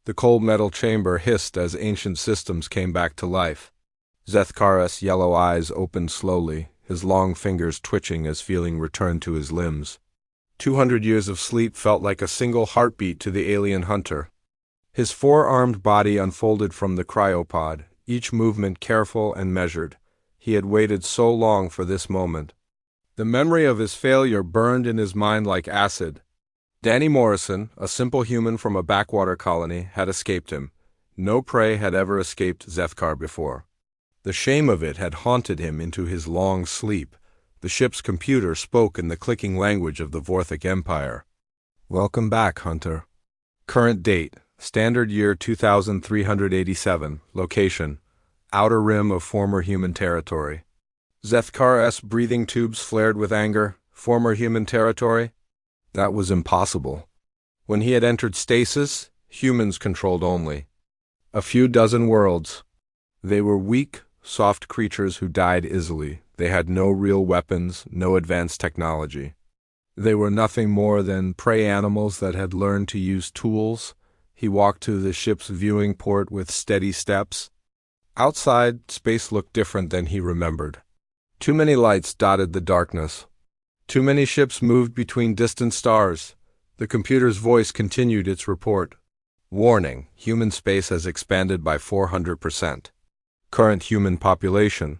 The cold metal chamber hissed as ancient systems came back to life. Zethkar's yellow eyes opened slowly, his long fingers twitching as feeling returned to his limbs. 200 years of sleep felt like a single heartbeat to the alien hunter. His four-armed body unfolded from the cryopod, each movement careful and measured. He had waited so long for this moment. The memory of his failure burned in his mind like acid. Danny Morrison, a simple human from a backwater colony, had escaped him. No prey had ever escaped Zethkar before. The shame of it had haunted him into his long sleep. The ship's computer spoke in the clicking language of the Vorthic Empire. Welcome back, Hunter. Current date, standard year 2387, location, outer rim of former human territory. Zethkar's breathing tubes flared with anger. Former human territory? That was impossible. When he had entered stasis, humans controlled only a few dozen worlds. They were weak, soft creatures who died easily. They had no real weapons, no advanced technology. They were nothing more than prey animals that had learned to use tools. He walked to the ship's viewing port with steady steps. Outside, space looked different than he remembered. Too many lights dotted the darkness. Too many ships moved between distant stars. The computer's voice continued its report. Warning, human space has expanded by 400%. Current human population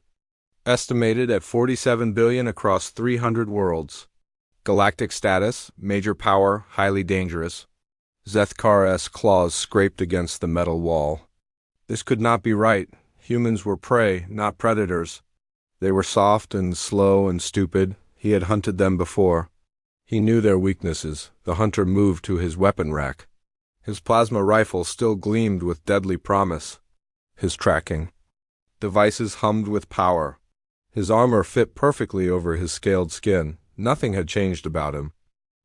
estimated at 47 billion across 300 worlds. Galactic status, major power, highly dangerous. Zethkar's claws scraped against the metal wall. This could not be right. Humans were prey, not predators. They were soft and slow and stupid. He had hunted them before. He knew their weaknesses. The hunter moved to his weapon rack. His plasma rifle still gleamed with deadly promise. His tracking devices hummed with power. His armor fit perfectly over his scaled skin. Nothing had changed about him.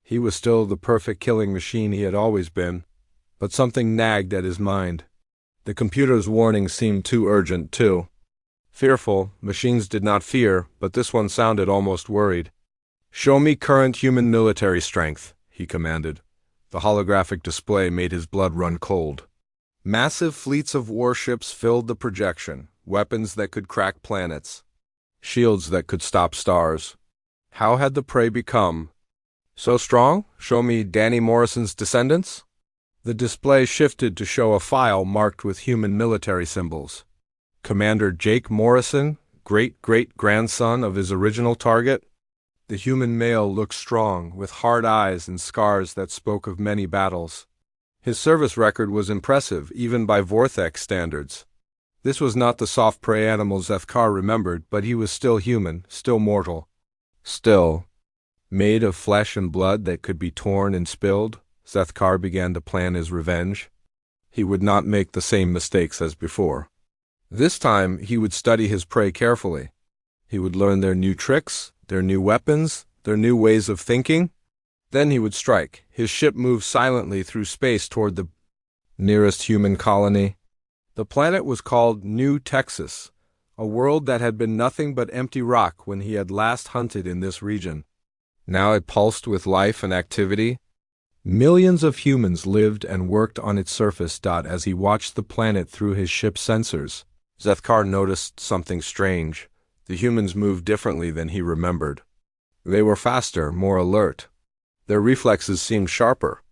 He was still the perfect killing machine he had always been. But something nagged at his mind. The computer's warning seemed too urgent, too. Fearful, machines did not fear, but this one sounded almost worried. Show me current human military strength, he commanded. The holographic display made his blood run cold. Massive fleets of warships filled the projection, weapons that could crack planets, shields that could stop stars. How had the prey become so strong? Show me Danny Morrison's descendants? The display shifted to show a file marked with human military symbols. Commander Jake Morrison, great-great-grandson of his original target. The human male looked strong, with hard eyes and scars that spoke of many battles. His service record was impressive, even by Vortex standards. This was not the soft prey animal Zethkar remembered, but he was still human, still mortal. Still, made of flesh and blood that could be torn and spilled, Zethkar began to plan his revenge. He would not make the same mistakes as before. This time, he would study his prey carefully. He would learn their new tricks, their new weapons, their new ways of thinking. Then he would strike. His ship moved silently through space toward the nearest human colony. The planet was called New Texas, a world that had been nothing but empty rock when he had last hunted in this region. Now it pulsed with life and activity. Millions of humans lived and worked on its surface. As he watched the planet through his ship's sensors, Zethkar noticed something strange. The humans moved differently than he remembered. They were faster, more alert. Their reflexes seemed sharper.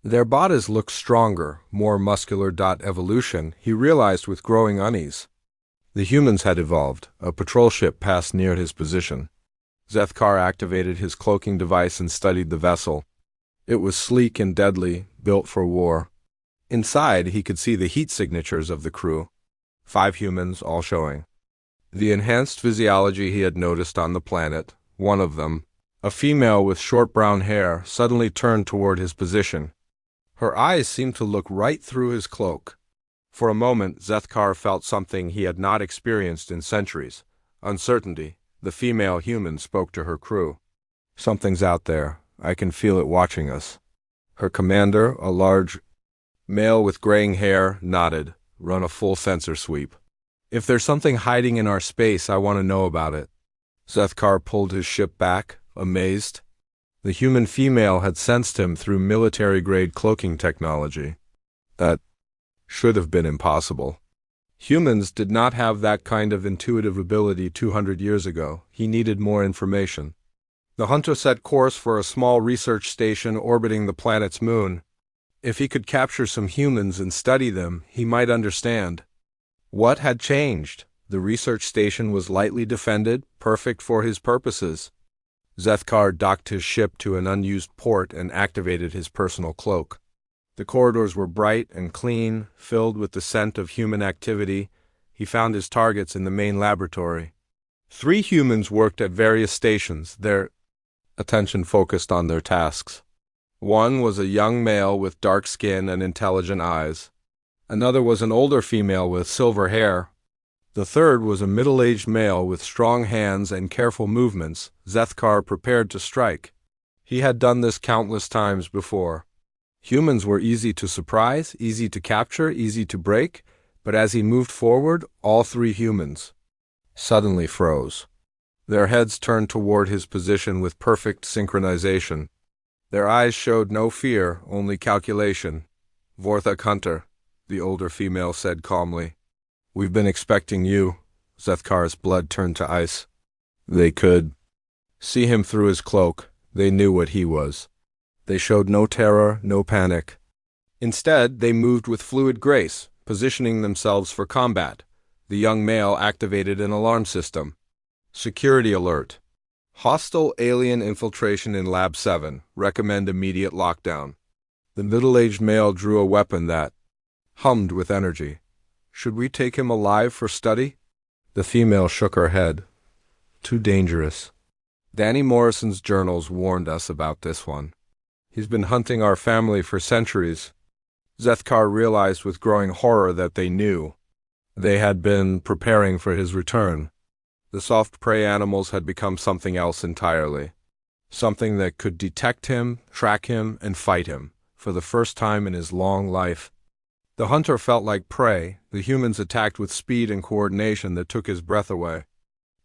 Their bodies looked stronger, more muscular. Evolution, he realized with growing unease. The humans had evolved. A patrol ship passed near his position. Zethkar activated his cloaking device and studied the vessel. It was sleek and deadly, built for war. Inside, he could see the heat signatures of the crew. 5 humans, all showing the enhanced physiology he had noticed on the planet. One of them, a female with short brown hair, suddenly turned toward his position. Her eyes seemed to look right through his cloak. For a moment, Zethkar felt something he had not experienced in centuries. Uncertainty. The female human spoke to her crew. Something's out there. I can feel it watching us. Her commander, a large male with graying hair, nodded. Run a full sensor sweep. If there's something hiding in our space, I want to know about it. Zethkar pulled his ship back, amazed. The human female had sensed him through military-grade cloaking technology. That should have been impossible. Humans did not have that kind of intuitive ability 200 years ago. He needed more information. The hunter set course for a small research station orbiting the planet's moon. If he could capture some humans and study them, he might understand. What had changed? The research station was lightly defended, perfect for his purposes. Zethkar docked his ship to an unused port and activated his personal cloak. The corridors were bright and clean, filled with the scent of human activity. He found his targets in the main laboratory. 3 humans worked at various stations, their attention focused on their tasks. One was a young male with dark skin and intelligent eyes. Another was an older female with silver hair. The third was a middle-aged male with strong hands and careful movements. Zethkar prepared to strike. He had done this countless times before. Humans were easy to surprise, easy to capture, easy to break, but as he moved forward, all 3 humans suddenly froze. Their heads turned toward his position with perfect synchronization. Their eyes showed no fear, only calculation. "Vorthak Hunter," the older female said calmly. "We've been expecting you." Zethkar's blood turned to ice. They could see him through his cloak. They knew what he was. They showed no terror, no panic. Instead, they moved with fluid grace, positioning themselves for combat. The young male activated an alarm system. Security alert. Hostile alien infiltration in Lab 7. Recommend immediate lockdown. The middle-aged male drew a weapon that hummed with energy. "Should we take him alive for study?" The female shook her head. "Too dangerous. Danny Morrison's journals warned us about this one. He's been hunting our family for centuries." Zethkar realized with growing horror that they knew. They had been preparing for his return. The soft prey animals had become something else entirely. Something that could detect him, track him, and fight him, for the first time in his long life. The hunter felt like prey. The humans attacked with speed and coordination that took his breath away.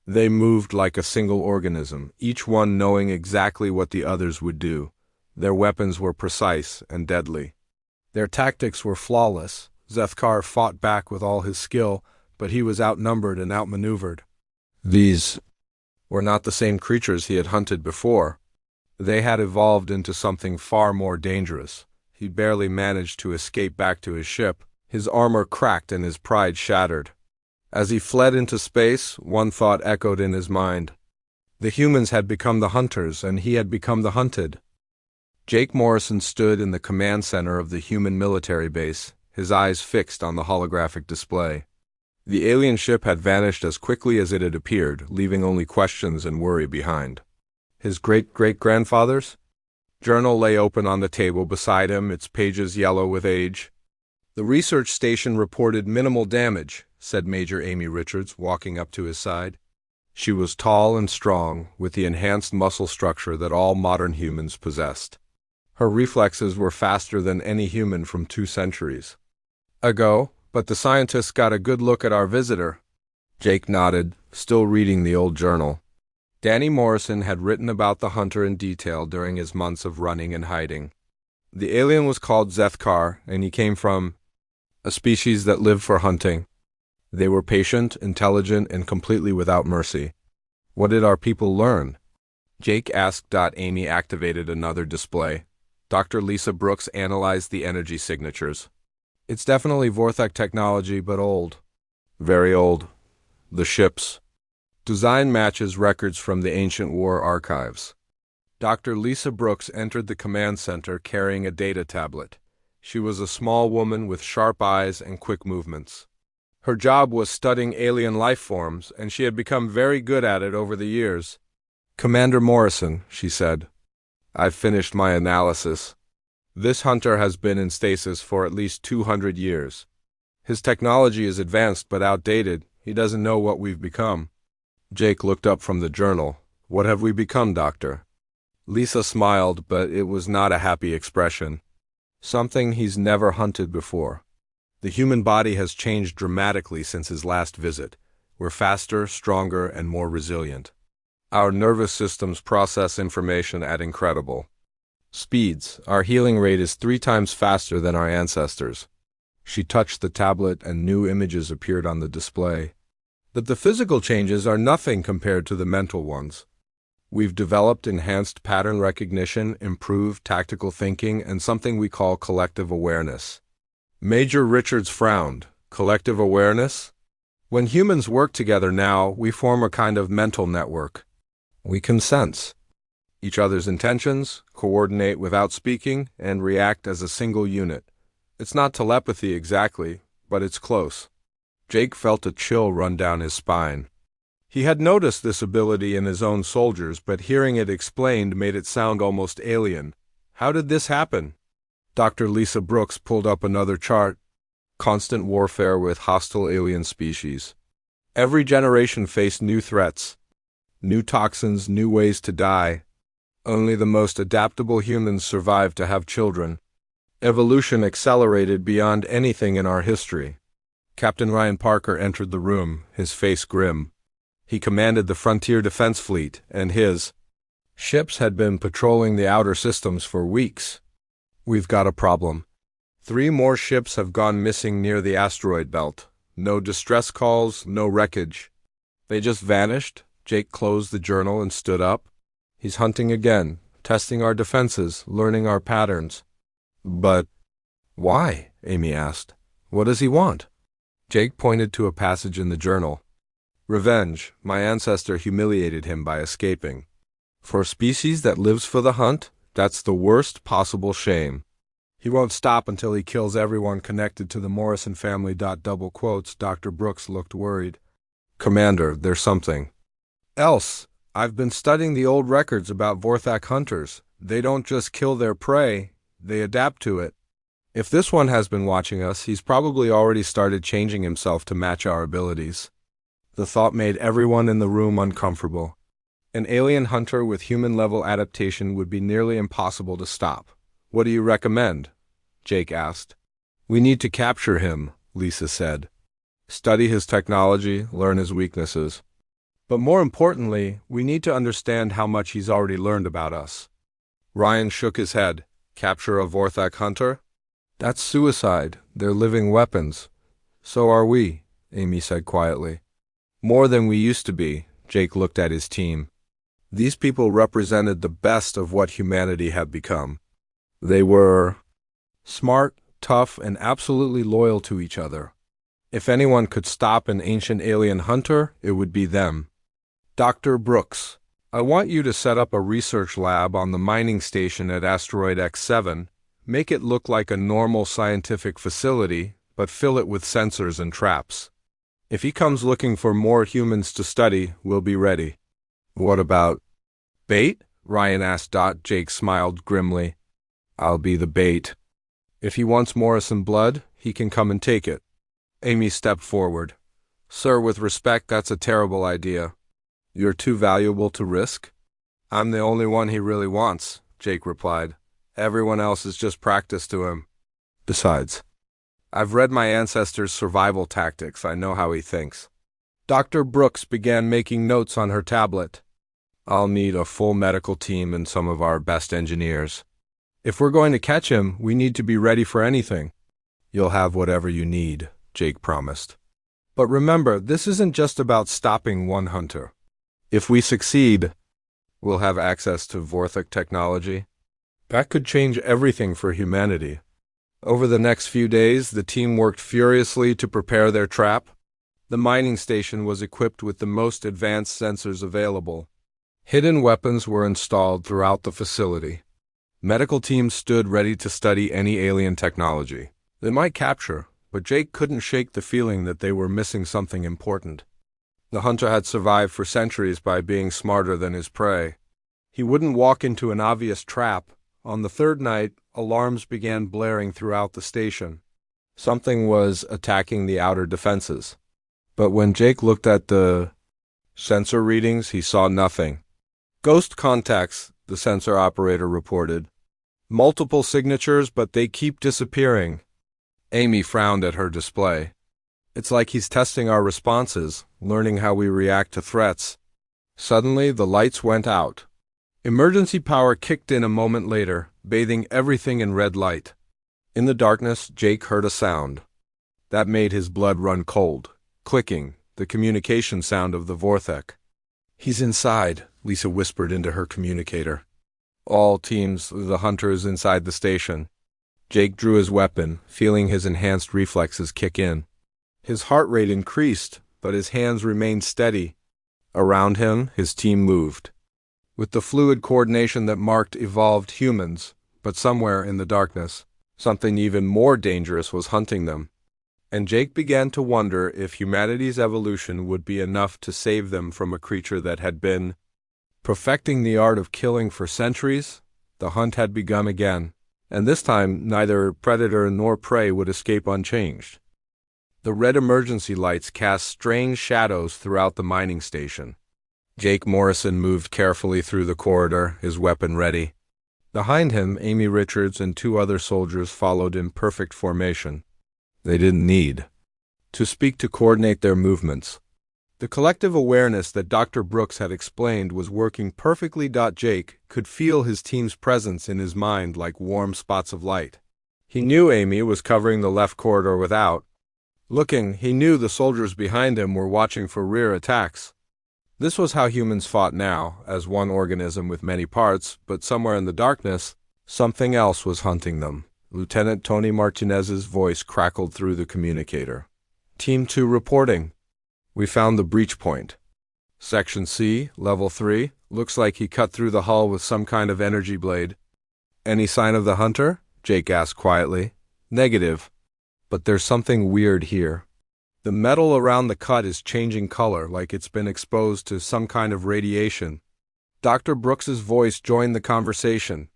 They moved like a single organism, each one knowing exactly what the others would do. Their weapons were precise and deadly. Their tactics were flawless. Zethkar fought back with all his skill, but he was outnumbered and outmaneuvered. These were not the same creatures he had hunted before. They had evolved into something far more dangerous. He barely managed to escape back to his ship. His armor cracked and his pride shattered. As he fled into space, one thought echoed in his mind. The humans had become the hunters, and he had become the hunted. Jake Morrison stood in the command center of the human military base, his eyes fixed on the holographic display. The alien ship had vanished as quickly as it had appeared, leaving only questions and worry behind. His great-great-grandfather's journal lay open on the table beside him, its pages yellow with age. "The research station reported minimal damage," said Major Amy Richards, walking up to his side. She was tall and strong, with the enhanced muscle structure that all modern humans possessed. Her reflexes were faster than any human from 2 centuries ago, but the scientists got a good look at our visitor. Jake nodded, still reading the old journal. Danny Morrison had written about the hunter in detail during his months of running and hiding. The alien was called Zethkar, and he came from a species that lived for hunting. They were patient, intelligent, and completely without mercy. What did our people learn? Jake asked. Amy activated another display. Dr. Lisa Brooks analyzed the energy signatures. "It's definitely Vorthak technology, but old." "Very old." "The ship's design matches records from the ancient war archives." Dr. Lisa Brooks entered the command center carrying a data tablet. She was a small woman with sharp eyes and quick movements. Her job was studying alien life forms, and she had become very good at it over the years. "Commander Morrison," she said, "I've finished my analysis. This hunter has been in stasis for at least 200 years. His technology is advanced but outdated. He doesn't know what we've become." Jake looked up from the journal. "What have we become, Doctor?" Lisa smiled, but it was not a happy expression. "Something he's never hunted before. The human body has changed dramatically since his last visit. We're faster, stronger, and more resilient. Our nervous systems process information at incredible speeds. Our healing rate is 3 times faster than our ancestors." She touched the tablet and new images appeared on the display. But the physical changes are nothing compared to the mental ones. We've developed enhanced pattern recognition, improved tactical thinking, and something we call collective awareness. Major Richards frowned. Collective awareness? When humans work together now, we form a kind of mental network. We can sense each other's intentions, coordinate without speaking, and react as a single unit. It's not telepathy exactly, but it's close. Jake felt a chill run down his spine. He had noticed this ability in his own soldiers, but hearing it explained made it sound almost alien. How did this happen? Dr. Lisa Brooks pulled up another chart. Constant warfare with hostile alien species. Every generation faced new threats, new toxins, new ways to die. Only the most adaptable humans survived to have children. Evolution accelerated beyond anything in our history. Captain Ryan Parker entered the room, his face grim. He commanded the Frontier Defense Fleet, and his ships had been patrolling the outer systems for weeks. We've got a problem. 3 more ships have gone missing near the asteroid belt. No distress calls, no wreckage. They just vanished. Jake closed the journal and stood up. He's hunting again, testing our defenses, learning our patterns. But why? Amy asked. What does he want? Jake pointed to a passage in the journal. Revenge. My ancestor humiliated him by escaping. For a species that lives for the hunt, that's the worst possible shame. He won't stop until he kills everyone connected to the Morrison family. Double quotes. Dr. Brooks looked worried. Commander, there's something else. I've been studying the old records about Vorthak hunters. They don't just kill their prey, they adapt to it. If this one has been watching us, he's probably already started changing himself to match our abilities. The thought made everyone in the room uncomfortable. An alien hunter with human-level adaptation would be nearly impossible to stop. What do you recommend? Jake asked. We need to capture him, Lisa said. Study his technology, learn his weaknesses. But more importantly, we need to understand how much he's already learned about us. Ryan shook his head. Capture a Vorthak hunter? That's suicide. They're living weapons. So are we, Amy said quietly. More than we used to be. Jake looked at his team. These people represented the best of what humanity had become. They were smart, tough, and absolutely loyal to each other. If anyone could stop an ancient alien hunter, it would be them. Dr. Brooks, I want you to set up a research lab on the mining station at Asteroid X7. Make it look like a normal scientific facility, but fill it with sensors and traps. If he comes looking for more humans to study, we'll be ready. What about bait? Ryan asked. Jake smiled grimly. I'll be the bait. If he wants Morrison blood, he can come and take it. Amy stepped forward. Sir, with respect, that's a terrible idea. You're too valuable to risk? I'm the only one he really wants, Jake replied. Everyone else is just practice to him. Besides, I've read my ancestor's survival tactics. I know how he thinks. Dr. Brooks began making notes on her tablet. I'll need a full medical team and some of our best engineers. If we're going to catch him, we need to be ready for anything. You'll have whatever you need, Jake promised. But remember, this isn't just about stopping one hunter. If we succeed, we'll have access to Vorthak technology. That could change everything for humanity. Over the next few days, the team worked furiously to prepare their trap. The mining station was equipped with the most advanced sensors available. Hidden weapons were installed throughout the facility. Medical teams stood ready to study any alien technology they might capture, but Jake couldn't shake the feeling that they were missing something important. The hunter had survived for centuries by being smarter than his prey. He wouldn't walk into an obvious trap. On the 3rd night, alarms began blaring throughout the station. Something was attacking the outer defenses. But when Jake looked at the sensor readings, he saw nothing. Ghost contacts, the sensor operator reported. Multiple signatures, but they keep disappearing. Amy frowned at her display. It's like he's testing our responses, learning how we react to threats. Suddenly, the lights went out. Emergency power kicked in a moment later, bathing everything in red light. In the darkness, Jake heard a sound. That made his blood run cold. Clicking, the communication sound of the Vorthek. "He's inside," Lisa whispered into her communicator. "All teams, the hunter is inside the station." Jake drew his weapon, feeling his enhanced reflexes kick in. His heart rate increased, but his hands remained steady. Around him, his team moved, with the fluid coordination that marked evolved humans, but somewhere in the darkness, something even more dangerous was hunting them. And Jake began to wonder if humanity's evolution would be enough to save them from a creature that had been perfecting the art of killing for centuries. The hunt had begun again, and this time neither predator nor prey would escape unchanged. The red emergency lights cast strange shadows throughout the mining station. Jake Morrison moved carefully through the corridor, his weapon ready. Behind him, Amy Richards and 2 other soldiers followed in perfect formation. They didn't need to speak to coordinate their movements. The collective awareness that Dr. Brooks had explained was working perfectly. Jake could feel his team's presence in his mind like warm spots of light. He knew Amy was covering the left corridor without looking. He knew the soldiers behind him were watching for rear attacks. This was how humans fought now, as one organism with many parts, but somewhere in the darkness, something else was hunting them. Lieutenant Tony Martinez's voice crackled through the communicator. "Team 2 reporting. We found the breach point. Section C, Level 3. Looks like he cut through the hull with some kind of energy blade." "Any sign of the hunter?" Jake asked quietly. "Negative. But there's something weird here. The metal around the cut is changing color, like it's been exposed to some kind of radiation." Dr. Brooks's voice joined the conversation.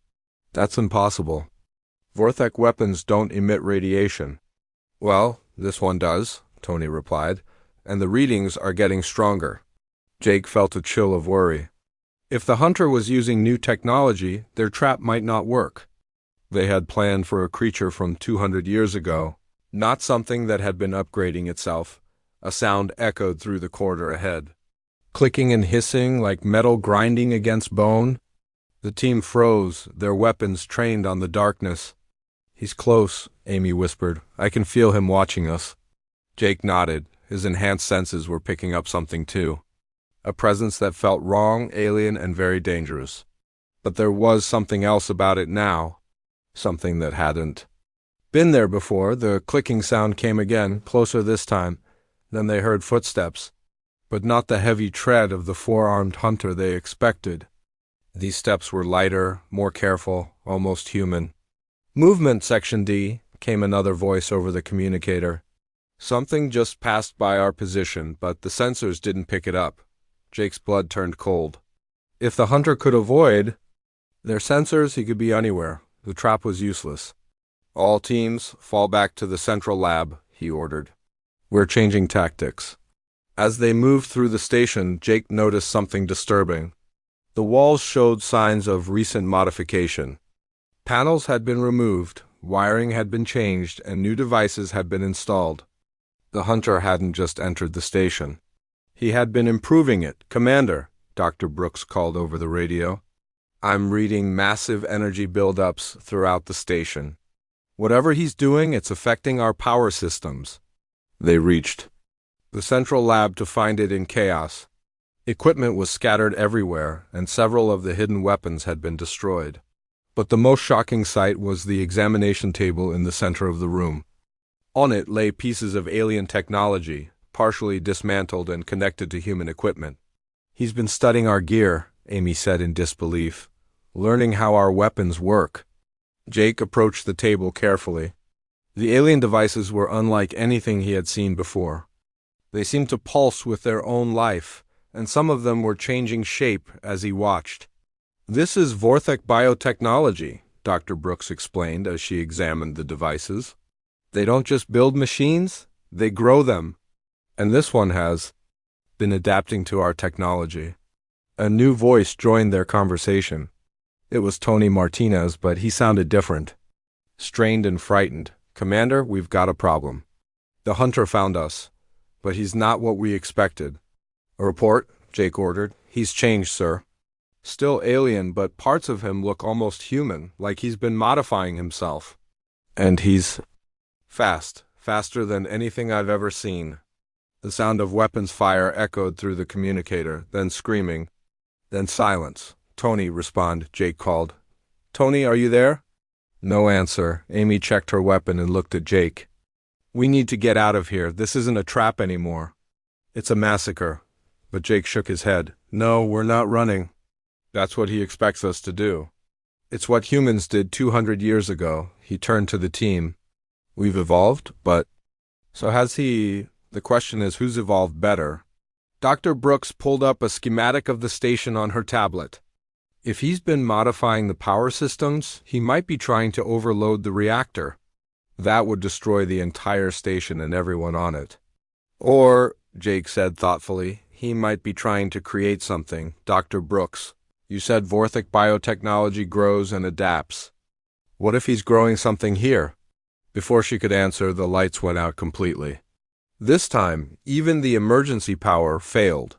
"That's impossible. Vorthek weapons don't emit radiation." "Well, this one does," Tony replied, "and the readings are getting stronger." Jake felt a chill of worry. If the hunter was using new technology, their trap might not work. They had planned for a creature from 200 years ago, not something that had been upgrading itself. A sound echoed through the corridor ahead. Clicking and hissing like metal grinding against bone. The team froze, their weapons trained on the darkness. "He's close," Amy whispered. "I can feel him watching us." Jake nodded. His enhanced senses were picking up something too. A presence that felt wrong, alien, and very dangerous. But there was something else about it now. Something that hadn't been there before. The clicking sound came again, closer this time. Then they heard footsteps, but not the heavy tread of the 4-armed hunter they expected. These steps were lighter, more careful, almost human. "Movement, Section D," came another voice over the communicator. "Something just passed by our position, but the sensors didn't pick it up." Jake's blood turned cold. If the hunter could avoid their sensors, he could be anywhere. The trap was useless. "All teams, fall back to the central lab," he ordered. "We're changing tactics." As they moved through the station, Jake noticed something disturbing. The walls showed signs of recent modification. Panels had been removed, wiring had been changed, and new devices had been installed. The hunter hadn't just entered the station. He had been improving it. "Commander," Dr. Brooks called over the radio, "I'm reading massive energy buildups throughout the station. Whatever he's doing, it's affecting our power systems." They reached the central lab to find it in chaos. Equipment was scattered everywhere, and several of the hidden weapons had been destroyed. But the most shocking sight was the examination table in the center of the room. On it lay pieces of alien technology, partially dismantled and connected to human equipment. "He's been studying our gear," Amy said in disbelief, "learning how our weapons work." Jake approached the table carefully. The alien devices were unlike anything he had seen before. They seemed to pulse with their own life, and some of them were changing shape as he watched. "This is Vorthek biotechnology," Dr. Brooks explained as she examined the devices. "They don't just build machines, they grow them. And this one has been adapting to our technology." A new voice joined their conversation. It was Tony Martinez, but he sounded different. Strained and frightened. "Commander, we've got a problem. The hunter found us, but he's not what we expected." "A report," Jake ordered. "He's changed, sir. Still alien, but parts of him look almost human, like he's been modifying himself. And he's fast, faster than anything I've ever seen. The sound of weapons fire echoed through the communicator, then screaming, then silence. "Tony, respond," Jake called. "Tony, are you there?" No answer. Amy checked her weapon and looked at Jake. "We need to get out of here. This isn't a trap anymore. It's a massacre." But Jake shook his head. "No, we're not running. That's what he expects us to do. It's what humans did 200 years ago." He turned to the team. "We've evolved, but so has he. The question is, who's evolved better?" Dr. Brooks pulled up a schematic of the station on her tablet. "If he's been modifying the power systems, he might be trying to overload the reactor. That would destroy the entire station and everyone on it. Or," Jake said thoughtfully, "he might be trying to create something." "Dr. Brooks, you said Vorthic biotechnology grows and adapts. What if he's growing something here?" Before she could answer, the lights went out completely. This time, even the emergency power failed.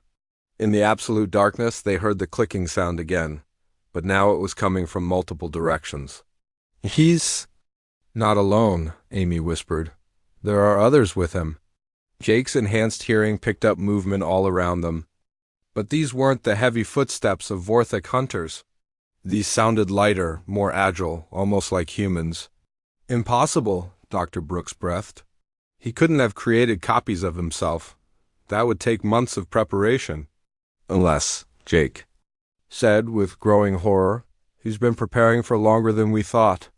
In the absolute darkness, they heard the clicking sound again, but now it was coming from multiple directions. "He's not alone," Amy whispered. "There are others with him." Jake's enhanced hearing picked up movement all around them. But these weren't the heavy footsteps of Vorthic hunters. These sounded lighter, more agile, almost like humans. "Impossible," Dr. Brooks breathed. "He couldn't have created copies of himself. That would take months of preparation." "Unless," Jake said with growing horror, "he's been preparing for longer than we thought."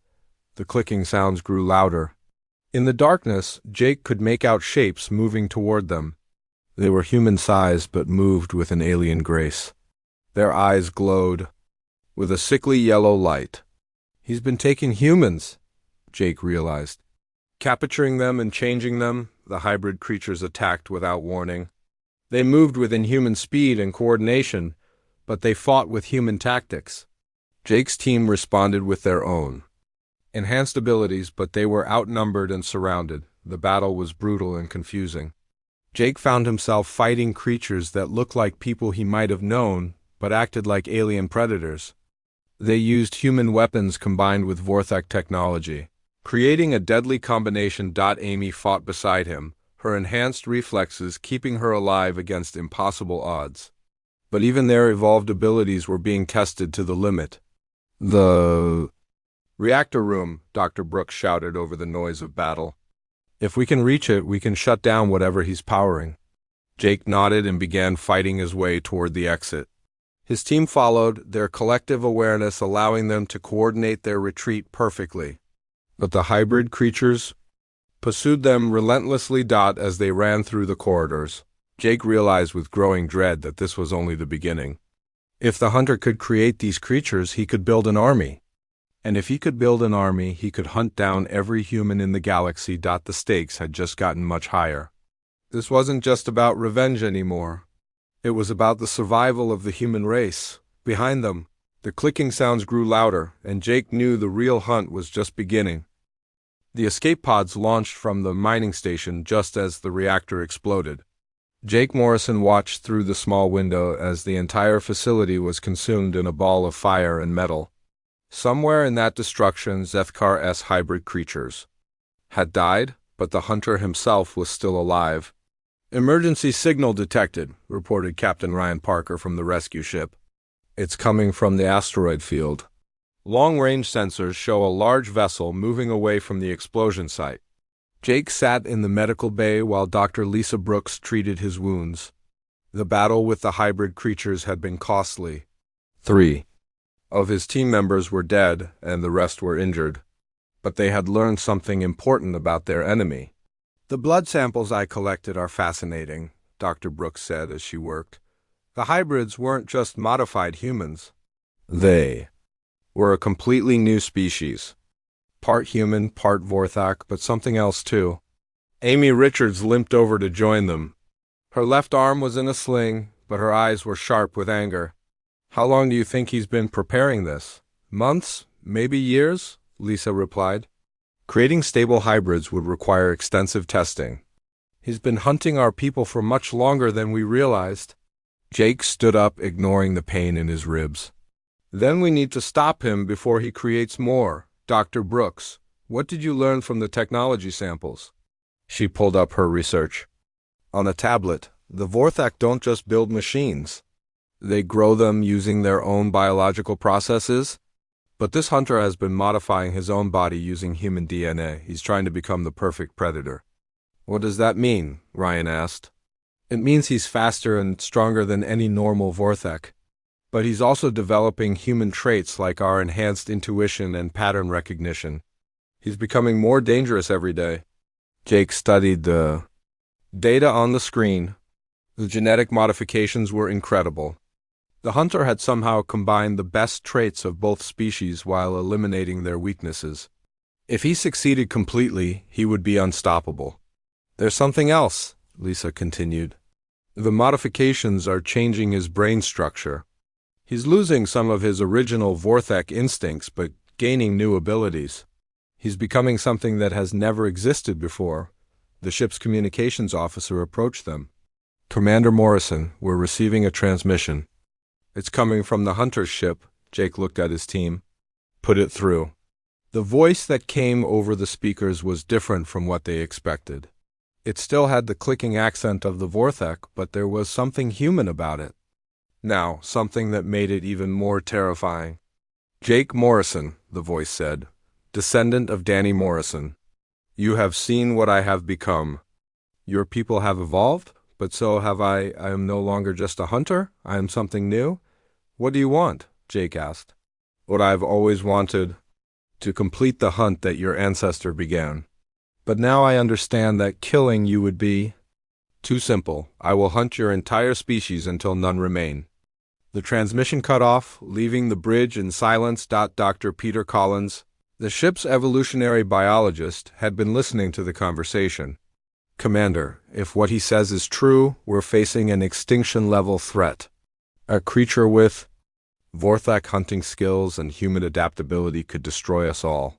The clicking sounds grew louder. In the darkness, Jake could make out shapes moving toward them. They were human-sized but moved with an alien grace. Their eyes glowed with a sickly yellow light. "He's been taking humans," Jake realized. Capturing them and changing them, the hybrid creatures attacked without warning. They moved with inhuman speed and coordination, but they fought with human tactics. Jake's team responded with their own enhanced abilities, but they were outnumbered and surrounded. The battle was brutal and confusing. Jake found himself fighting creatures that looked like people he might have known, but acted like alien predators. They used human weapons combined with Vorthic technology, creating a deadly combination. Amy fought beside him, her enhanced reflexes keeping her alive against impossible odds. But even their evolved abilities were being tested to the limit. "The reactor room," Dr. Brooks shouted over the noise of battle. "If we can reach it, we can shut down whatever he's powering." Jake nodded and began fighting his way toward the exit. His team followed, their collective awareness allowing them to coordinate their retreat perfectly. But the hybrid creatures pursued them relentlessly. As they ran through the corridors, Jake realized with growing dread that this was only the beginning. If the hunter could create these creatures, he could build an army. And if he could build an army, he could hunt down every human in the galaxy. The stakes had just gotten much higher. This wasn't just about revenge anymore. It was about the survival of the human race. Behind them, the clicking sounds grew louder, and Jake knew the real hunt was just beginning. The escape pods launched from the mining station just as the reactor exploded. Jake Morrison watched through the small window as the entire facility was consumed in a ball of fire and metal. Somewhere in that destruction, Zethkar's hybrid creatures had died, but the hunter himself was still alive. "Emergency signal detected," reported Captain Ryan Parker from the rescue ship. "It's coming from the asteroid field. Long-range sensors show a large vessel moving away from the explosion site." Jake sat in the medical bay while Dr. Lisa Brooks treated his wounds. The battle with the hybrid creatures had been costly. 3 of his team members were dead, and the rest were injured. But they had learned something important about their enemy. "The blood samples I collected are fascinating," Dr. Brooks said as she worked. "The hybrids weren't just modified humans. They were a completely new species. Part human, part Vorthic, but something else too." Amy Richards limped over to join them. Her left arm was in a sling, but her eyes were sharp with anger. "How long do you think he's been preparing this?" "Months, maybe years," Lisa replied. "Creating stable hybrids would require extensive testing. He's been hunting our people for much longer than we realized." Jake stood up, ignoring the pain in his ribs. "Then we need to stop him before he creates more." "Dr. Brooks, what did you learn from the technology samples?" She pulled up her research. On a tablet, the Vorthak don't just build machines. They grow them using their own biological processes. But this hunter has been modifying his own body using human DNA. He's trying to become the perfect predator. What does that mean? Ryan asked. It means he's faster and stronger than any normal Vorthak. But he's also developing human traits like our enhanced intuition and pattern recognition. He's becoming more dangerous every day. Jake studied the data on the screen. The genetic modifications were incredible. The hunter had somehow combined the best traits of both species while eliminating their weaknesses. If he succeeded completely, he would be unstoppable. There's something else, Lisa continued. The modifications are changing his brain structure. He's losing some of his original Vorthak instincts, but gaining new abilities. He's becoming something that has never existed before. The ship's communications officer approached them. Commander Morrison, we're receiving a transmission. It's coming from the hunter's ship. Jake looked at his team. Put it through. The voice that came over the speakers was different from what they expected. It still had the clicking accent of the Vorthak, but there was something human about it. Now, something that made it even more terrifying. Jake Morrison, the voice said, descendant of Danny Morrison. You have seen what I have become. Your people have evolved, but so have I. I am no longer just a hunter. I am something new. What do you want? Jake asked. What I've always wanted, to complete the hunt that your ancestor began. But now I understand that killing you would be too simple. I will hunt your entire species until none remain. The transmission cut off, leaving the bridge in silence. Dr. Peter Collins, the ship's evolutionary biologist, had been listening to the conversation. Commander, if what he says is true, we're facing an extinction-level threat. A creature with Vorthak hunting skills and human adaptability could destroy us all.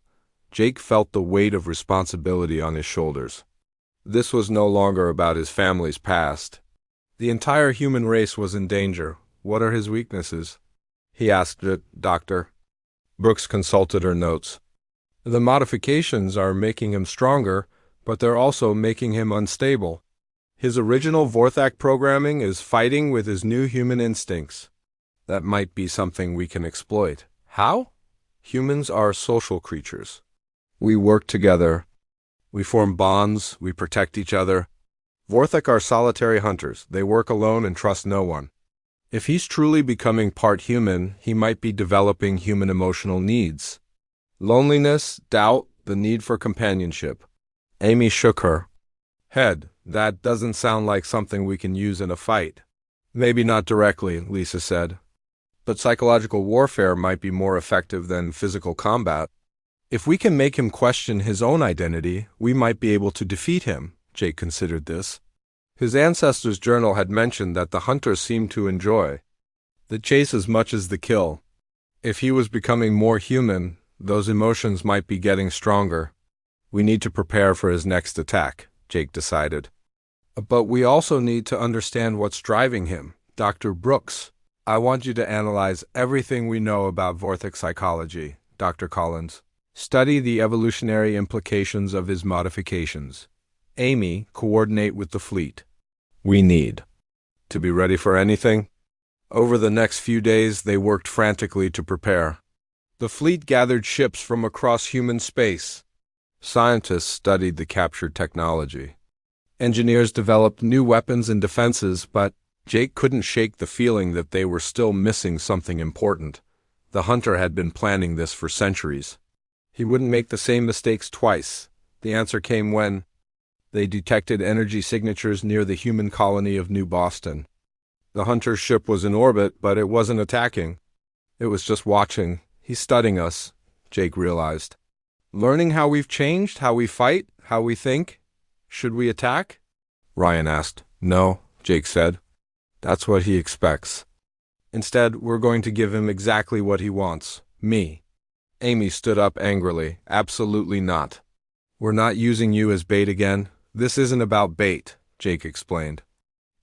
Jake felt the weight of responsibility on his shoulders. This was no longer about his family's past. The entire human race was in danger. What are his weaknesses? He asked it, Doctor. Brooks consulted her notes. The modifications are making him stronger, but they're also making him unstable. His original Vorthak programming is fighting with his new human instincts. That might be something we can exploit. How? Humans are social creatures. We work together. We form bonds. We protect each other. Vorthak are solitary hunters. They work alone and trust no one. If he's truly becoming part human, he might be developing human emotional needs. Loneliness, doubt, the need for companionship. Amy shook her head. That doesn't sound like something we can use in a fight. Maybe not directly, Lisa said. But psychological warfare might be more effective than physical combat. If we can make him question his own identity, we might be able to defeat him. Jake considered this. His ancestors' journal had mentioned that the hunters seemed to enjoy the chase as much as the kill. If he was becoming more human, those emotions might be getting stronger. We need to prepare for his next attack, Jake decided. But we also need to understand what's driving him. Dr. Brooks, I want you to analyze everything we know about Vorthak psychology, Dr. Collins. Study the evolutionary implications of his modifications. Amy, coordinate with the fleet. We need to be ready for anything. Over the next few days, they worked frantically to prepare. The fleet gathered ships from across human space. Scientists studied the captured technology. Engineers developed new weapons and defenses, but Jake couldn't shake the feeling that they were still missing something important. The hunter had been planning this for centuries. He wouldn't make the same mistakes twice. The answer came when they detected energy signatures near the human colony of New Boston. The hunter's ship was in orbit, but it wasn't attacking. It was just watching. He's studying us, Jake realized. Learning how we've changed, how we fight, how we think. Should we attack? Ryan asked. No, Jake said. That's what he expects. Instead, we're going to give him exactly what he wants. Me. Amy stood up angrily. Absolutely not. We're not using you as bait again. This isn't about bait, Jake explained.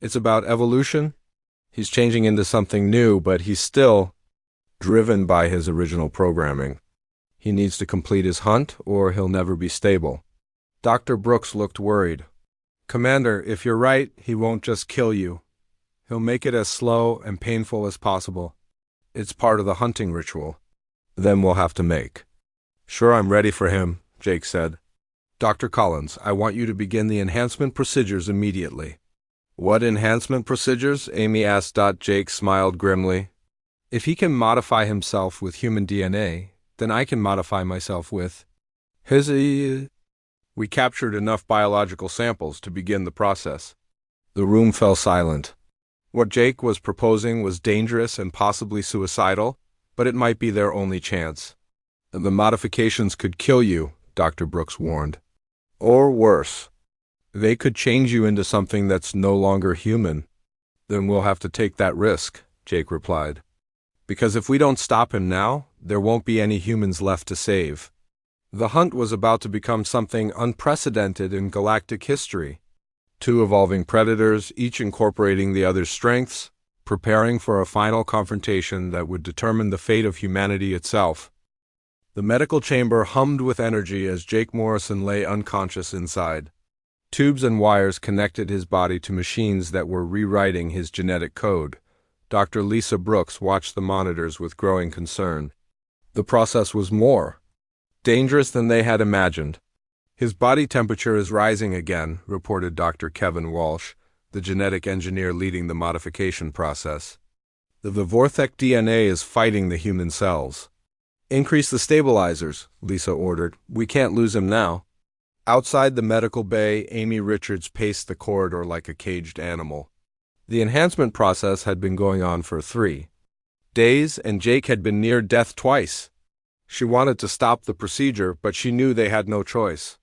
It's about evolution. He's changing into something new, but he's still driven by his original programming. He needs to complete his hunt, or he'll never be stable. Dr. Brooks looked worried. Commander, if you're right, he won't just kill you. He'll make it as slow and painful as possible. It's part of the hunting ritual. Then we'll have to make. Sure, I'm ready for him, Jake said. Dr. Collins, I want you to begin the enhancement procedures immediately. What enhancement procedures? Amy asked. Jake smiled grimly. If he can modify himself with human DNA, then I can modify myself with his. We captured enough biological samples to begin the process. The room fell silent. What Jake was proposing was dangerous and possibly suicidal, but it might be their only chance. The modifications could kill you, Dr. Brooks warned. Or worse. They could change you into something that's no longer human. Then we'll have to take that risk, Jake replied. Because if we don't stop him now, there won't be any humans left to save. The hunt was about to become something unprecedented in galactic history. Two evolving predators, each incorporating the other's strengths, preparing for a final confrontation that would determine the fate of humanity itself. The medical chamber hummed with energy as Jake Morrison lay unconscious inside. Tubes and wires connected his body to machines that were rewriting his genetic code. Dr. Lisa Brooks watched the monitors with growing concern. The process was more dangerous than they had imagined. His body temperature is rising again, reported Dr. Kevin Walsh, the genetic engineer leading the modification process. The Vorthec DNA is fighting the human cells. Increase the stabilizers, Lisa ordered. We can't lose him now. Outside the medical bay, Amy Richards paced the corridor like a caged animal. The enhancement process had been going on for 3 days, and Jake had been near death twice. She wanted to stop the procedure, but she knew they had no choice.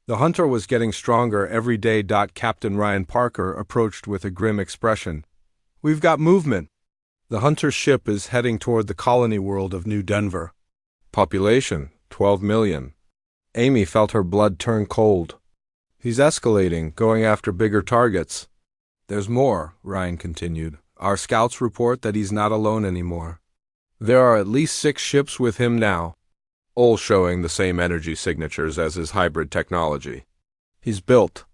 The hunter was getting stronger every day. Captain Ryan Parker approached with a grim expression. We've got movement. The hunter's ship is heading toward the colony world of New Denver. Population, 12 million. Amy felt her blood turn cold. He's escalating, going after bigger targets. There's more, Ryan continued. Our scouts report that he's not alone anymore. There are at least 6 ships with him now, all showing the same energy signatures as his hybrid technology. He's built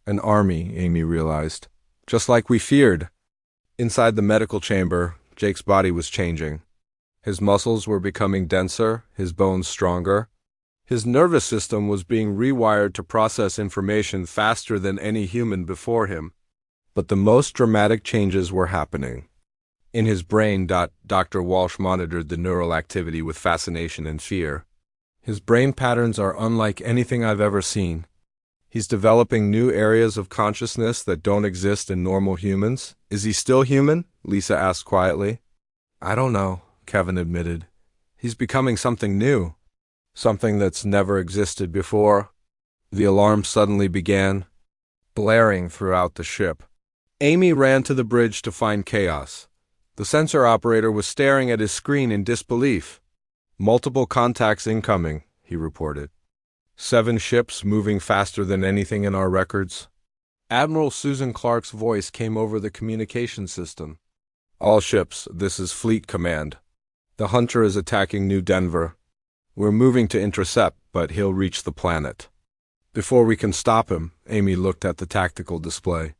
an army, Amy realized, just like we feared. Inside the medical chamber, Jake's body was changing. His muscles were becoming denser, his bones stronger. His nervous system was being rewired to process information faster than any human before him. But the most dramatic changes were happening. In his brain, Dr. Walsh monitored the neural activity with fascination and fear. His brain patterns are unlike anything I've ever seen. He's developing new areas of consciousness that don't exist in normal humans. Is he still human? Lisa asked quietly. I don't know, Kevin admitted. He's becoming something new. Something that's never existed before. The alarm suddenly began, blaring throughout the ship. Amy ran to the bridge to find chaos. The sensor operator was staring at his screen in disbelief. Multiple contacts incoming, he reported. 7 ships moving faster than anything in our records. Admiral Susan Clark's voice came over the communication system. All ships, this is Fleet Command. The hunter is attacking New Denver. We're moving to intercept, but he'll reach the planet. Before we can stop him, Amy looked at the tactical display.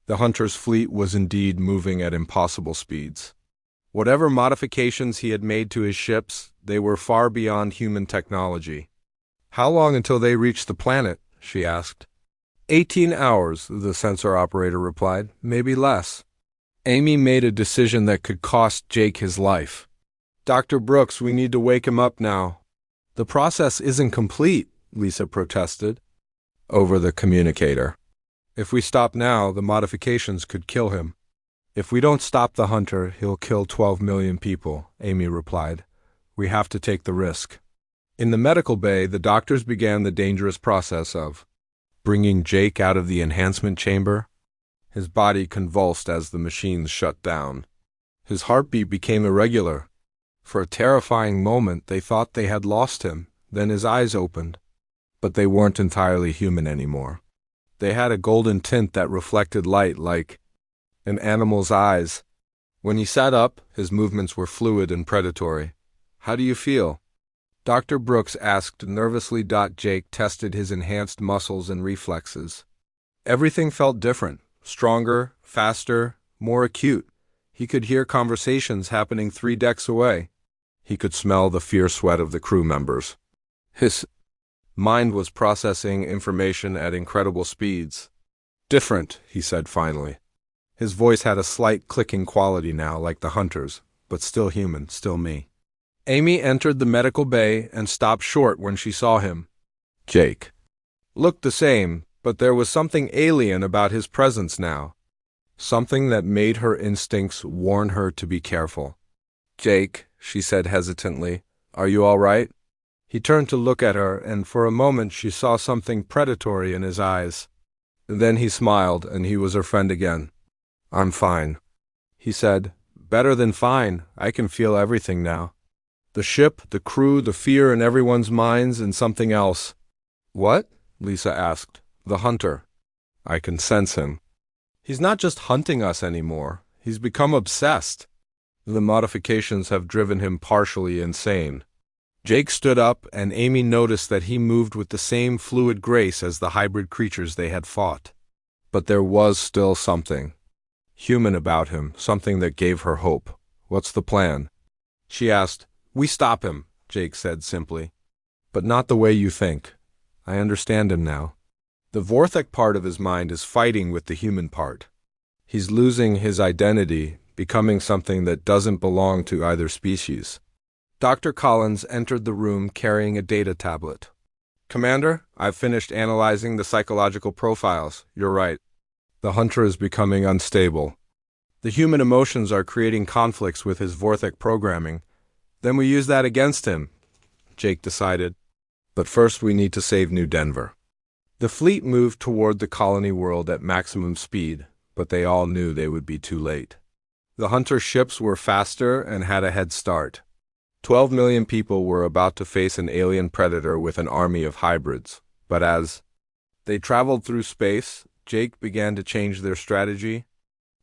The hunter's fleet was indeed moving at impossible speeds. Whatever modifications he had made to his ships, they were far beyond human technology. How long until they reached the planet? She asked. 18 hours, the sensor operator replied. Maybe less. Amy made a decision that could cost Jake his life. Dr. Brooks, we need to wake him up now. The process isn't complete, Lisa protested. Over the communicator. If we stop now, the modifications could kill him. If we don't stop the hunter, he'll kill 12 million people, Amy replied. We have to take the risk. In the medical bay, the doctors began the dangerous process of bringing Jake out of the enhancement chamber. His body convulsed as the machines shut down. His heartbeat became irregular. For a terrifying moment, they thought they had lost him. Then his eyes opened. But they weren't entirely human anymore. They had a golden tint that reflected light like an animal's eyes. When he sat up, his movements were fluid and predatory. How do you feel? Dr. Brooks asked nervously. Jake tested his enhanced muscles and reflexes. Everything felt different, stronger, faster, more acute. He could hear conversations happening 3 decks away. He could smell the fierce sweat of the crew members. His mind was processing information at incredible speeds. "Different," he said finally. His voice had a slight clicking quality now, like the hunter's, but still human, still me. Amy entered the medical bay and stopped short when she saw him. Jake looked the same, but there was something alien about his presence now. Something that made her instincts warn her to be careful. "Jake," she said hesitantly, "are you all right?" He turned to look at her, and for a moment she saw something predatory in his eyes. Then he smiled, and he was her friend again. "I'm fine," he said. "Better than fine. I can feel everything now. The ship, the crew, the fear in everyone's minds, and something else." "What?" Lisa asked. "The hunter. I can sense him. He's not just hunting us anymore. He's become obsessed. The modifications have driven him partially insane." Jake stood up, and Amy noticed that he moved with the same fluid grace as the hybrid creatures they had fought. But there was still something human about him, something that gave her hope. "What's the plan?" she asked. "We stop him," Jake said simply. "But not the way you think. I understand him now. The Vorthek part of his mind is fighting with the human part. He's losing his identity, becoming something that doesn't belong to either species." Dr. Collins entered the room carrying a data tablet. "Commander, I've finished analyzing the psychological profiles. You're right. The hunter is becoming unstable. The human emotions are creating conflicts with his Vorthek programming. Then we use that against him," Jake decided. "But first we need to save New Denver." The fleet moved toward the colony world at maximum speed, but they all knew they would be too late. The hunter ships were faster and had a head start. 12 million people were about to face an alien predator with an army of hybrids. But as they traveled through space, Jake began to change their strategy.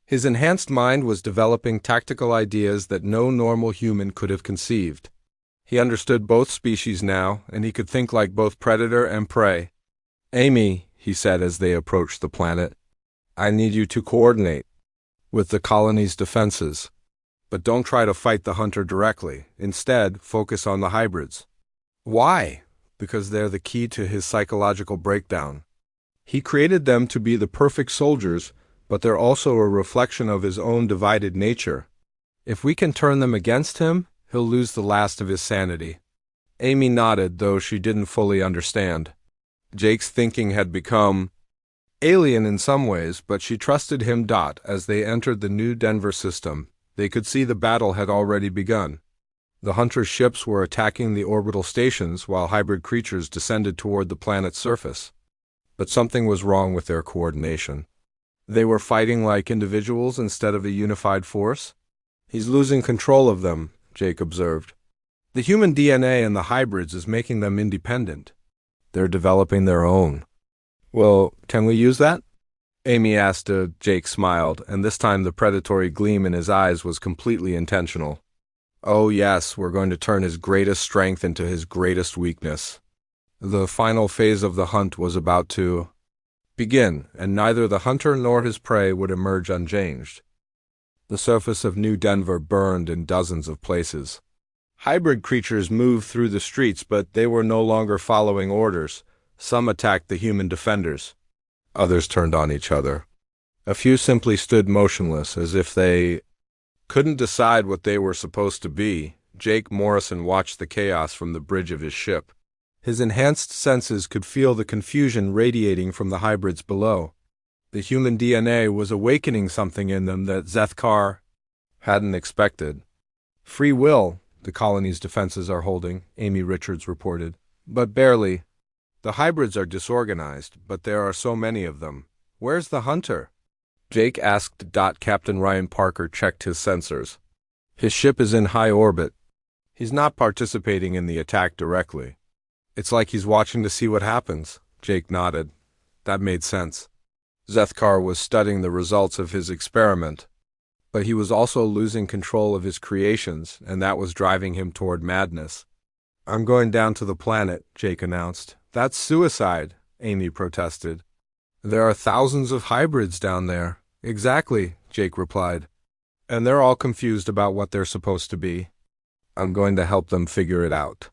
His enhanced mind was developing tactical ideas that no normal human could have conceived. He understood both species now, and he could think like both predator and prey. "Amy," he said as they approached the planet, "I need you to coordinate with the colony's defenses. But don't try to fight the hunter directly. Instead, focus on the hybrids." "Why?" "Because they're the key to his psychological breakdown. He created them to be the perfect soldiers, but they're also a reflection of his own divided nature. If we can turn them against him, he'll lose the last of his sanity." Amy nodded, though she didn't fully understand. Jake's thinking had become alien in some ways, but she trusted him. As they entered the New Denver system, they could see the battle had already begun. The hunter's ships were attacking the orbital stations while hybrid creatures descended toward the planet's surface. But something was wrong with their coordination. They were fighting like individuals instead of a unified force. "He's losing control of them," Jake observed. "The human DNA in the hybrids is making them independent. They're developing their own." "Well, can we use that?" Amy asked. Jake smiled, and this time the predatory gleam in his eyes was completely intentional. "Oh yes, we're going to turn his greatest strength into his greatest weakness." The final phase of the hunt was about to begin, and neither the hunter nor his prey would emerge unchanged. The surface of New Denver burned in dozens of places. Hybrid creatures moved through the streets, but they were no longer following orders. Some attacked the human defenders. Others turned on each other. A few simply stood motionless, as if they couldn't decide what they were supposed to be. Jake Morrison watched the chaos from the bridge of his ship. His enhanced senses could feel the confusion radiating from the hybrids below. The human DNA was awakening something in them that Zethkar hadn't expected. "Free will, the colony's defenses are holding," Amy Richards reported. "But barely. The hybrids are disorganized, but there are so many of them. Where's the hunter?" Jake asked. Captain Ryan Parker checked his sensors. "His ship is in high orbit. He's not participating in the attack directly." "It's like he's watching to see what happens," Jake nodded. That made sense. Zethkar was studying the results of his experiment, but he was also losing control of his creations, and that was driving him toward madness. I'm going down to the planet, Jake announced. That's suicide, Amy protested. There are thousands of hybrids down there. Exactly, Jake replied. And they're all confused about what they're supposed to be. I'm going to help them figure it out.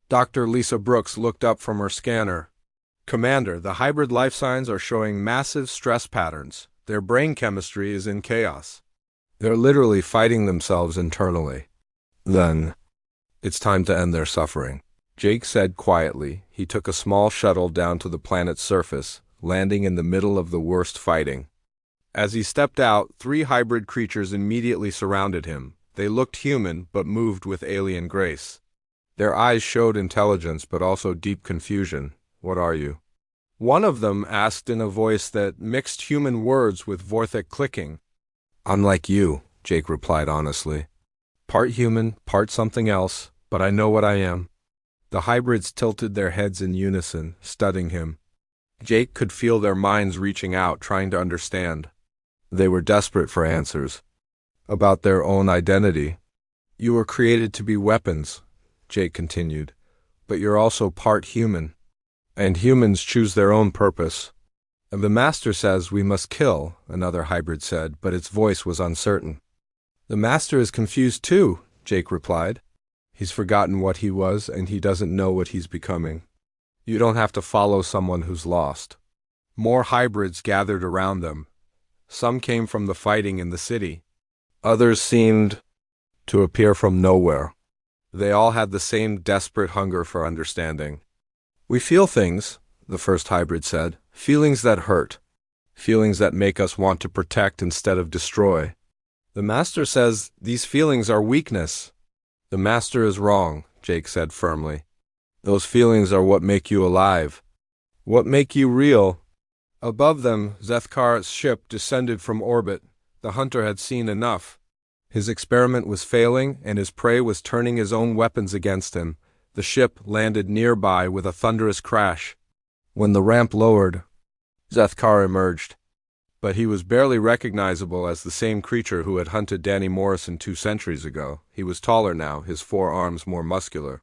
Dr. Lisa Brooks looked up from her scanner. Commander, the hybrid life signs are showing massive stress patterns. Their brain chemistry is in chaos. They're literally fighting themselves internally. Then, it's time to end their suffering, Jake said quietly. He took a small shuttle down to the planet's surface, landing in the middle of the worst fighting. As he stepped out, 3 hybrid creatures immediately surrounded him. They looked human, but moved with alien grace. Their eyes showed intelligence, but also deep confusion. What are you? One of them asked in a voice that mixed human words with Vorthic clicking. I'm like you, Jake replied honestly. Part human, part something else, but I know what I am. The hybrids tilted their heads in unison, studying him. Jake could feel their minds reaching out, trying to understand. They were desperate for answers. About their own identity. You were created to be weapons, Jake continued, but you're also part human. And humans choose their own purpose. The Master says we must kill, another hybrid said, but its voice was uncertain. The Master is confused too, Jake replied. He's forgotten what he was, and he doesn't know what he's becoming. You don't have to follow someone who's lost. More hybrids gathered around them. Some came from the fighting in the city. Others seemed to appear from nowhere. They all had the same desperate hunger for understanding. We feel things, the first hybrid said, feelings that hurt, feelings that make us want to protect instead of destroy. The Master says these feelings are weakness. The Master is wrong, Jake said firmly. Those feelings are what make you alive, what make you real. Above them, Zethkar's ship descended from orbit. The hunter had seen enough. His experiment was failing, and his prey was turning his own weapons against him. The ship landed nearby with a thunderous crash. When the ramp lowered, Zethkar emerged. But he was barely recognizable as the same creature who had hunted Danny Morrison 2 centuries ago. He was taller now, his 4 arms more muscular.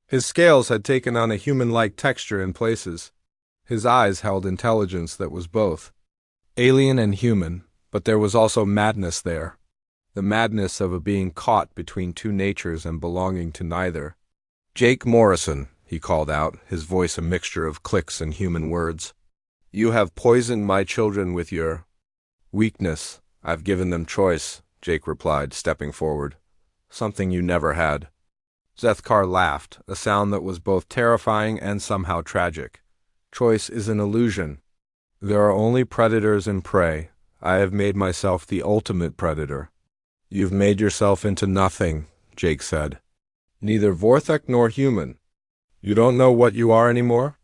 His scales had taken on a human-like texture in places. His eyes held intelligence that was both alien and human, but there was also madness there. The madness of a being caught between 2 natures and belonging to neither. Jake Morrison, he called out, his voice a mixture of clicks and human words. You have poisoned my children with your weakness. I've given them choice, Jake replied, stepping forward. Something you never had. Zethkar laughed, a sound that was both terrifying and somehow tragic. Choice is an illusion. There are only predators and prey. I have made myself the ultimate predator. You've made yourself into nothing, Jake said. Neither Vorthek nor human. You don't know what you are anymore?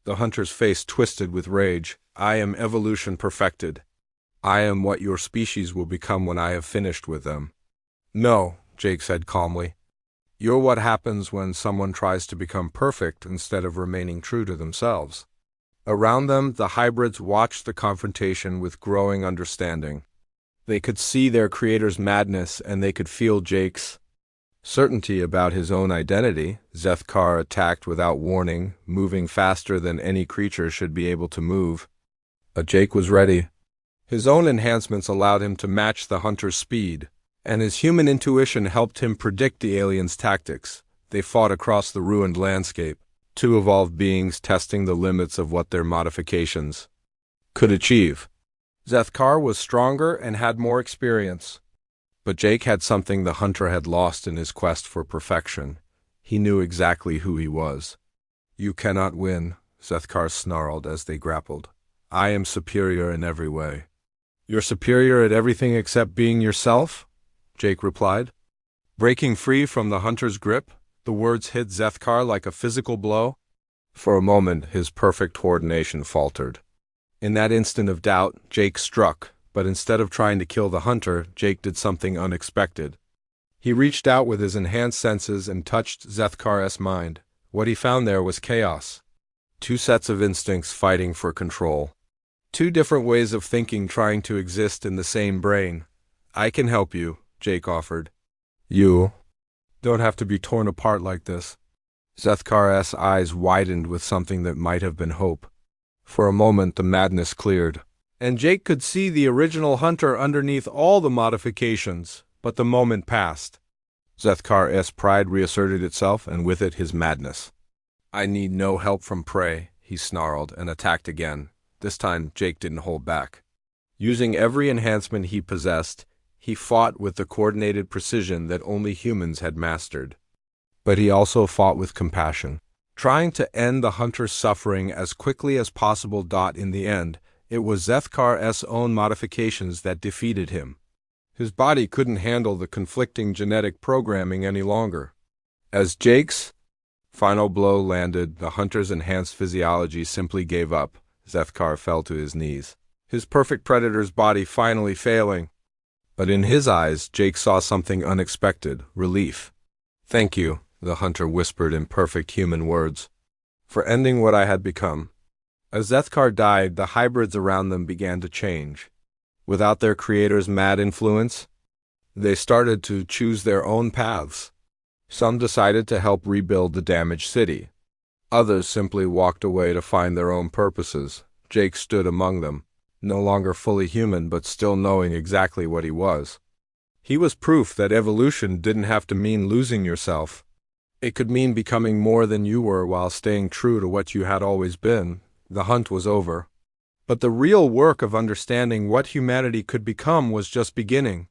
The hunter's face twisted with rage. I am evolution perfected. I am what your species will become when I have finished with them. No, Jake said calmly. You're what happens when someone tries to become perfect instead of remaining true to themselves. Around them, the hybrids watched the confrontation with growing understanding. They could see their creator's madness, and they could feel Jake's certainty about his own identity. Zethkar attacked without warning, moving faster than any creature should be able to move. Jake was ready. His own enhancements allowed him to match the hunter's speed, and his human intuition helped him predict the aliens' tactics. They fought across the ruined landscape, 2 evolved beings testing the limits of what their modifications could achieve. Zethkar was stronger and had more experience. But Jake had something the hunter had lost in his quest for perfection. He knew exactly who he was. You cannot win, Zethkar snarled as they grappled. I am superior in every way. You're superior at everything except being yourself? Jake replied. Breaking free from the hunter's grip, the words hit Zethkar like a physical blow. For a moment, his perfect coordination faltered. In that instant of doubt, Jake struck, but instead of trying to kill the hunter, Jake did something unexpected. He reached out with his enhanced senses and touched Zethkar's mind. What he found there was chaos. 2 sets of instincts fighting for control. 2 different ways of thinking trying to exist in the same brain. I can help you, Jake offered. You don't have to be torn apart like this. Zethkar's eyes widened with something that might have been hope. For a moment the madness cleared, and Jake could see the original hunter underneath all the modifications, but the moment passed. Zethkar's pride reasserted itself, and with it his madness. "I need no help from prey," he snarled, and attacked again. This time Jake didn't hold back. Using every enhancement he possessed, he fought with the coordinated precision that only humans had mastered. But he also fought with compassion, trying to end the hunter's suffering as quickly as possible. In the end, it was Zethkar's own modifications that defeated him. His body couldn't handle the conflicting genetic programming any longer. As Jake's final blow landed, the hunter's enhanced physiology simply gave up. Zethkar fell to his knees, his perfect predator's body finally failing. But in his eyes, Jake saw something unexpected: relief. "Thank you," the hunter whispered in perfect human words, "for ending what I had become." As Zethkar died, the hybrids around them began to change. Without their creator's mad influence, they started to choose their own paths. Some decided to help rebuild the damaged city. Others simply walked away to find their own purposes. Jake stood among them, no longer fully human but still knowing exactly what he was. He was proof that evolution didn't have to mean losing yourself. It could mean becoming more than you were while staying true to what you had always been. The hunt was over. But the real work of understanding what humanity could become was just beginning.